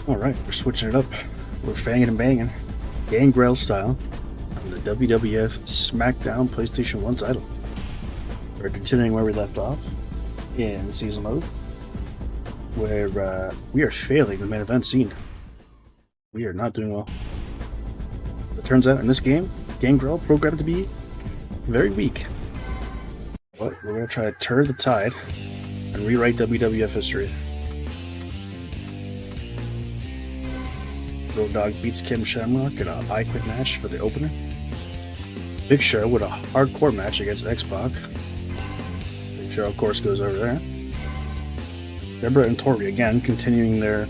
Alright, we're switching it up. We're fanging and banging, Gangrel style, on the WWF Smackdown PlayStation 1 title. We're continuing where we left off in season mode, where we are failing the main event scene. We are not doing well. It turns out in this game, Gangrel programmed to be very weak. But we're going to try to turn the tide and rewrite WWF history. Road Dogg beats Kim Shamrock in a I Quit match for the opener. Big Show with a hardcore match against X-Pac. Big Show, of course, goes over there. Deborah and Tori again continuing their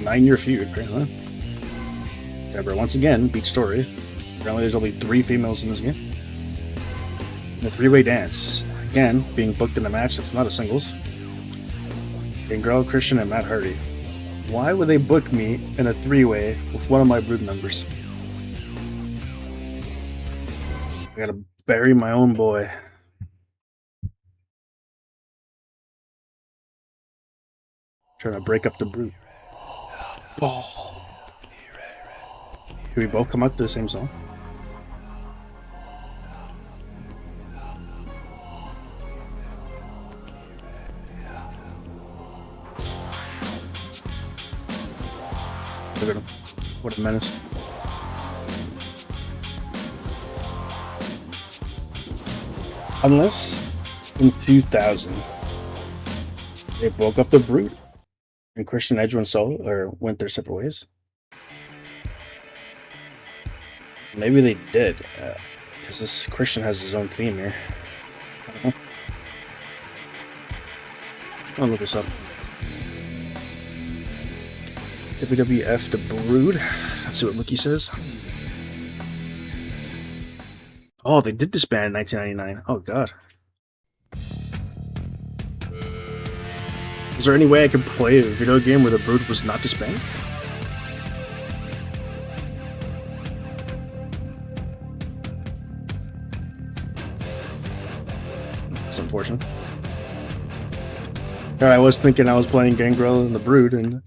9-year feud, apparently. Deborah once again beats Tori. Apparently there's only 3 females in this game. And the 3-way dance, again being booked in a match that's not a singles. Gangrel, Christian, and Matt Hardy. Why would they book me in a 3-way with one of my Brood members? I gotta bury my own boy. Trying to break up the Brood. Oh. Can we both come out to the same song? Look at him. What a menace. Unless in 2000 they broke up the Brood and Christian Edge went solo or went their separate ways. Maybe they did, because this Christian has his own theme here. I don't know. I'll look this up. WWF The Brood. Let's see what Wiki says. Oh, they did disband in 1999. Oh, God. Is there any way I could play a video game where The Brood was not disbanded? That's unfortunate. I was thinking I was playing Gangrel and The Brood, and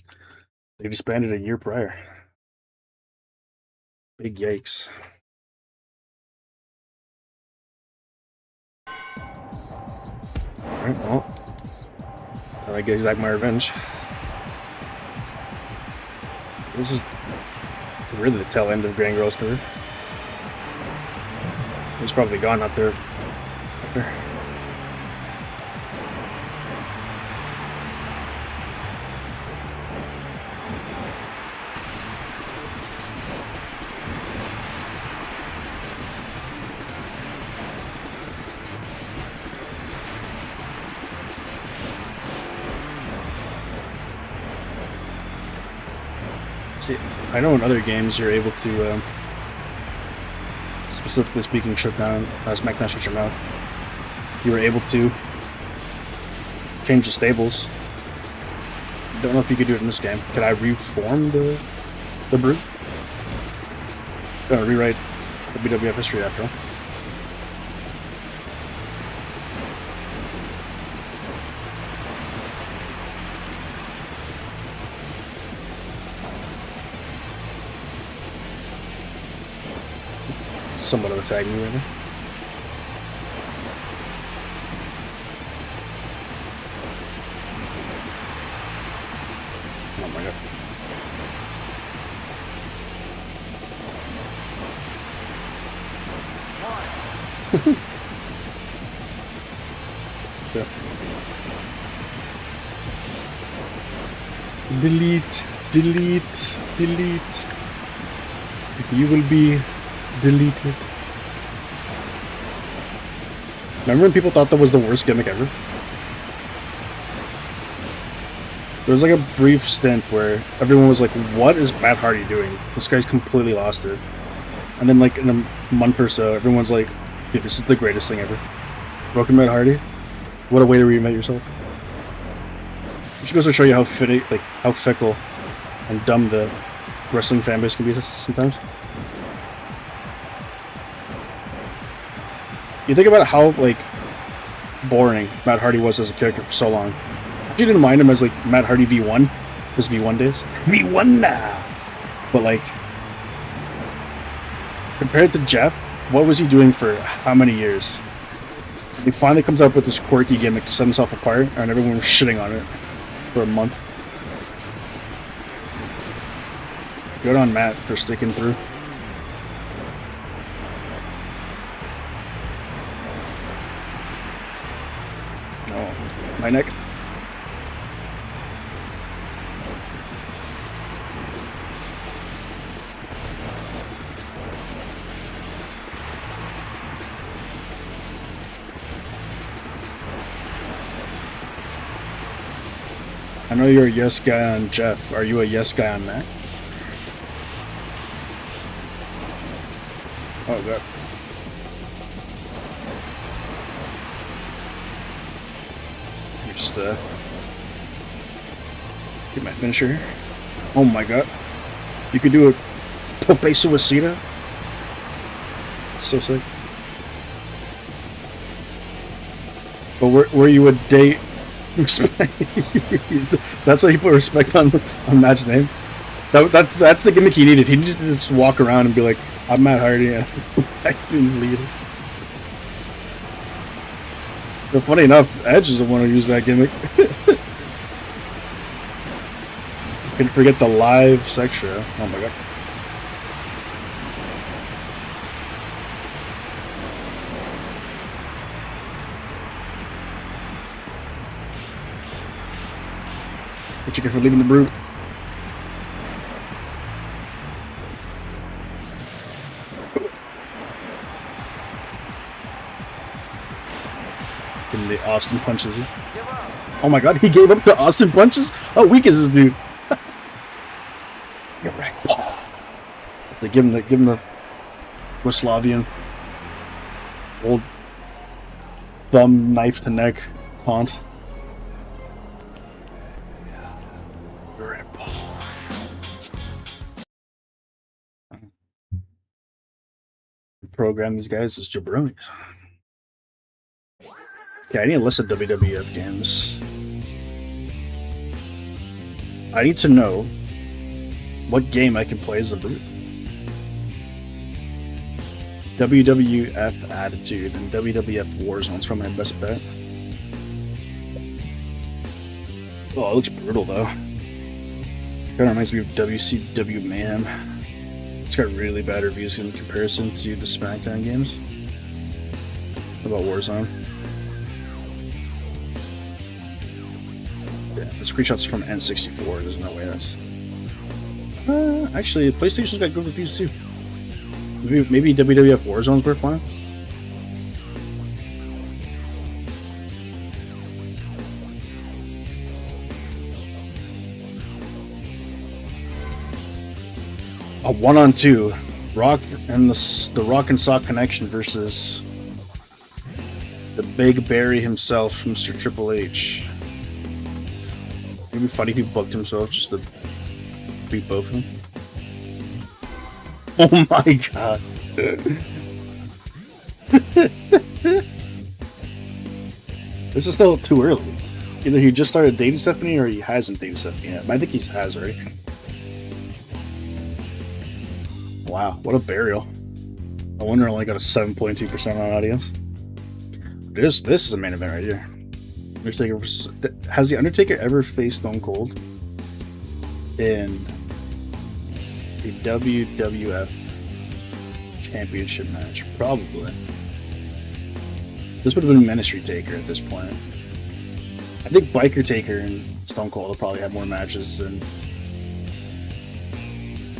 they disbanded a year prior. Big yikes. Alright, well, I get exact my revenge. This is really the tail end of Gangrel's career. He's probably gone up there. See, I know in other games you're able to, specifically speaking, shut down, Smackdown Shut Your Mouth. You were able to change the stables. Don't know if you could do it in this game. Could I reform the Brood? Gonna rewrite WWF history after all. Somewhat of a tag me right now. Oh my god. Yeah. Delete, delete, delete. You will be deleted. Remember when people thought that was the worst gimmick ever? There was like a brief stint where everyone was like, what is Matt Hardy doing? This guy's completely lost it. And then like in a month or so, everyone's like, dude, this is the greatest thing ever. Broken Matt Hardy? What a way to reinvent yourself. Which goes to show you how fickle and dumb the wrestling fan base can be sometimes. You think about how, like, boring Matt Hardy was as a character for so long. You didn't mind him as, like, Matt Hardy V1. His V1 days. V1 now! But like, compared to Jeff, what was he doing for how many years? He finally comes up with this quirky gimmick to set himself apart, and everyone was shitting on it for a month. Good on Matt for sticking through. Oh, my neck. I know you're a yes guy on Jeff. Are you a yes guy on Matt? Oh god. Just get my finisher here. Oh my god. You could do a Tope Suicida. It's so sick. But where you would date that's how you put respect on Matt's name. That's the gimmick he needed. He needed to just walk around and be like, I'm Matt Hardy and I can lead it. But funny enough, Edge is the one who used that gimmick. Can forget the live sex show. Oh my god. The chicken for leaving the brute. Give him the Austin punches. Oh my god, he gave up to Austin punches? How weak is this dude? You're right. They give him the Yugoslavian old thumb knife to neck taunt. Program these guys as jabronis. Okay, I need a list of WWF games. I need to know what game I can play as a brute. WWF Attitude and WWF Warzone's probably my best bet. Oh, it looks brutal though. Kind of reminds me of WCW Mayhem. It's got really bad reviews in comparison to the Smackdown games. What about Warzone? Yeah, the screenshot's from N64. There's no way that's... actually, PlayStation's got good reviews too. Maybe WWF Warzone's worth playing? A 1-on-2, Rock and the Rock and Sock Connection versus the Big Barry himself, Mr. Triple H. It'd be funny if he booked himself just to beat both of them. Oh my god! This is still too early. Either he just started dating Stephanie or he hasn't dated Stephanie yet. But I think he has already. Wow, what a burial. I wonder only got a 7.2% on audience. This is a main event right here. Undertaker versus, has the Undertaker ever faced Stone Cold in the WWF Championship match? Probably. This would have been Ministry Taker at this point. I think Biker Taker and Stone Cold will probably have more matches than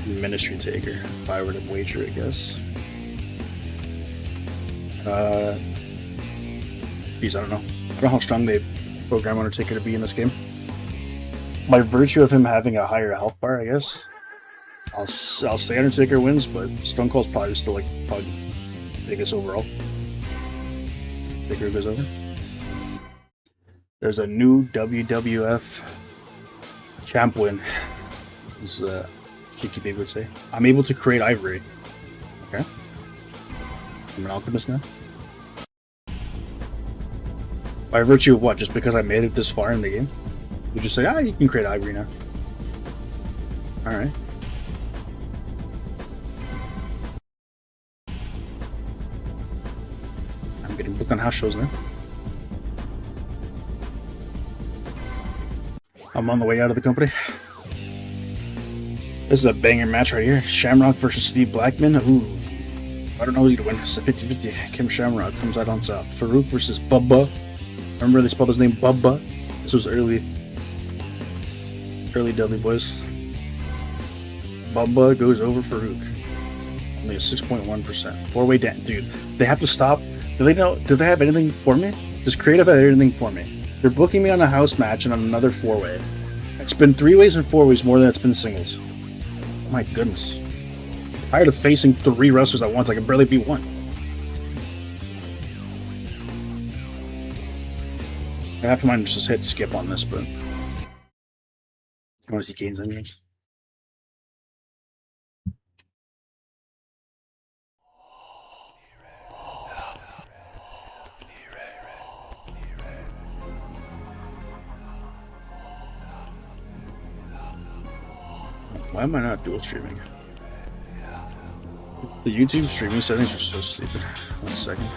Ministry Taker, if I were to wager, I guess. Geez, I don't know. I don't know how strong they program Undertaker to be in this game. By virtue of him having a higher health bar, I guess. I'll say Undertaker wins, but Stone Cold's probably still probably biggest overall. Taker goes over. There's a new WWF champ win. As Cheeky Baby would say. I'm able to create ivory. Okay. I'm an alchemist now. By virtue of what? Just because I made it this far in the game? You just say, you can create ivory now. Alright. I'm getting booked on house shows now. I'm on the way out of the company. This is a banger match right here. Shamrock versus Steve Blackman. Ooh. I don't know who's going to win. It's a 50-50. Kim Shamrock comes out on top. Farouk versus Bubba. Remember they spelled his name Bubba? This was early Dudley boys. Bubba goes over Farouk. Only a 6.1%. 4-way down. Dude, they have to stop. Do they have anything for me? Does Creative have anything for me? They're booking me on a house match and on another 4-way. It's been 3-ways and 4-ways more than it's been singles. My goodness. I'm tired of facing 3 wrestlers at once. I can barely beat one. I have to mind just hit skip on this, but I want to see Kane's entrance. Why am I not dual streaming? The YouTube streaming settings are so stupid. 1 second.